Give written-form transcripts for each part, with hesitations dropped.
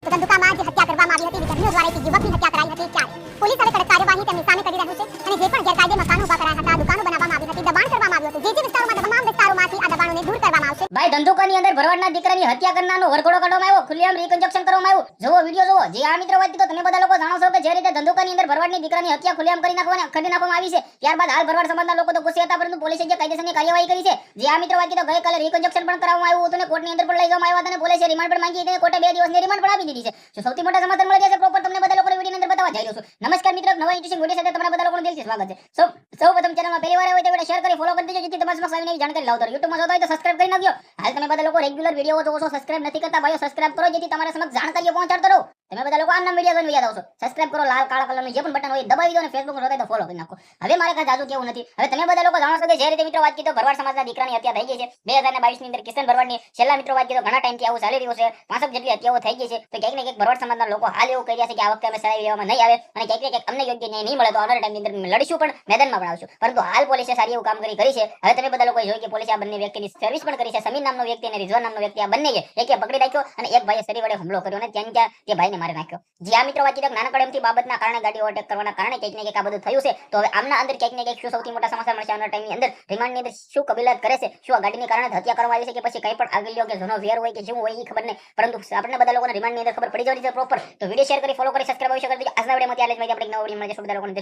તો ધંધુકામાં જે હત્યા કરવામાં આવી હતી વિધર્મીઓ દ્વારા એક યુવકની હત્યા કરાઈ હતી ત્યારે પોલીસ હવે કડક કાર્યવાહી તેમની સામે કરી રહ્યું છે અને જે પણ ગેરકાયદે મકાનો ઉભા કરાયા હતા દુકાનો બનાવવામાં આવી હતી દબાણ કરવામાં આવ્યું હતું જે વિસ્તારોમાં તમામ વિસ્તારોમાંથી આ દબાણોને દૂર કરવામાં આવશે ભાઈ ધંધુકાની અંદર ભરવાડના દીકરાની હત્યા કરનારનો વરઘોડો કાઢવામાં આવ્યો ખુલ્લેઆમ રીકન્સ્ટ્રક્શન કરવામાં આવ્યું જોવો વિડિયો જોવો જે આ મિત્રો વાત કીધો તમે બધા લોકો જાણો છો કે જે રીતે ધંધુકાની અંદર ભરવાડની દીકરાની હત્યા ખુલ્લેઆમ કરી નાખવામાં આવી છે ત્યારબાદ હાલ ભરવાડ સમાજના લોકો તો ગુસ્સે હતા પરંતુ પોલીસે જે કાયદેસરની કાર્યવાહી કરી છે જે આ મિત્રો વાત કીધો ગઈકાલે રીકન્સ્ટ્રક્શન પણ કરાવવામાં આવ્યું હતું અને કોર્ટની અંદર પણ લઈ જવામાં આવ્યા હતા અને પોલીસે રિમાન્ડ પણ માંગી હતી કોર્ટે 2 દિવસની રિમાન્ડ પણ આપી દીધી છે જો સૌથી મોટા સમાચાર મળી રહ્યા છે પ્રોપર તમને બધા લોકોને વિડિયોની અંદર બતાવવા જઈ રહ્યો છું નમસ્કાર મિત્રો નવા ઇન્ટરેસ્ટિંગ વિડિયો સાથે તમારા બધા લોકોનું દિલથી સ્વાગત છે સૌપ્રથમ ચેનલમાં પહેલી વાર હોય તો વિડિયો શેર કરી ફોલો કરી દેજો જેથી તમારા સમક્ષ આવીને જાણકારી લાવતો રહું યુટ્યુબમાં જોતા હોય તો સબસ્ક્રાઇબ કરી નાખજો હાલ તમે બધા લોકો રેગ્યુલર વિડિયો જોવો છો સબસ્ક્રાઇબ નથી કરતા ભાઈઓ સબસ્ક્રાઇબ કરો જેથી તમારા સમક્ષ જાણકારીઓ પહોંચાડતો રહું તમે બધા લોકો આના વિડિયો જોઈને યાદ આવશો સબસ્ક્રાઇબ કરો લાલ કાળા કલરનું જે પણ બટન હોય દબાવી દો અને ફેસબુક પર જોતા તો ફોલો કરી નાખો હવે મારે કાંઈ જાજુ કેવું નથી હવે તમે બધા લોકો જાણો છો કે જે રીતે મિત્રો વાત કીધો ભરવાડ સમાજના દીકરાની હત્યા થઈ ગઈ છે 2022 ની અંદર કિશન ભરવાડની છેલ્લા મિત્રો વાત કીધો ઘણા ટાઈમથી આવું ચાલી રહ્યું છે 65 જેટલી હત્યાઓ થઈ ગઈ છે તો ક્યાંક ને ક્યાંક ભરવાડ સમાજના લોકો હાલ એવું કહી રહ્યા છે કે આ વખતે અમે સરાવી લેવામાં નહીં આવે અને ક્યાંક ને ક્યાંક અમને યોગ્ય ન્યાય નહીં મળે તો આવનારા ટાઈમની અંદર લડીશું પણ મેદાનમાં પણ આવશું પરંતુ હાલ પોલીસે સારી એવું કામગીરી કરી છે હવે તમે બધા લોકોએ જોયું કે પોલીસે આ બંને વ્યક્તિની સર્વિસ પણ કરી છે સમીર નામનો વ્યક્તિ અને રિઝવાન નામનો વ્યક્તિ આ બંને એકે પકડી રાખ્યો અને એક ભાઈએ શરીર વડે હુમલો કર્યો અને ત્યાં તે ભાઈને મારી નાખ્યો જે આ મિત્રો વાત કીધો નાનકડેમથી બાબતના કારણે ગાડી ઓવરટેક કરવાના કારણે ક્યાંક ને ક્યાંક આ બધું થયું છે તો હવે આમના અંદર ક્યાંક ને ક્યાંક શું સૌથી મોટા સમાચાર મળશે આવનારા ટાઈમની અંદર રિમાન્ડની અંદર શું કબૂલાત કરે છે શું આ ગાડીની કારણે હત્યા કરવામાં આવી છે કે પછી કંઈ પણ આગળ કે જૂનો વેર હોય કે જેવું હોય એ ખબર નહીં પરંતુ આપણે બધા લોકોને રિમાન્ડની અંદર ખબર પડી જવાની છે પ્રોપર તો વિડિયો શેર કરી ફોલો કરી સબસ્ક્રાઇબ અવશ્ય કરી દેજો આજના વિડિયોમાં ત્યાં જ આપણે એક નવો વિડિયો મળે છે બધા લોકોને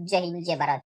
જય હિન્દ જય ભારત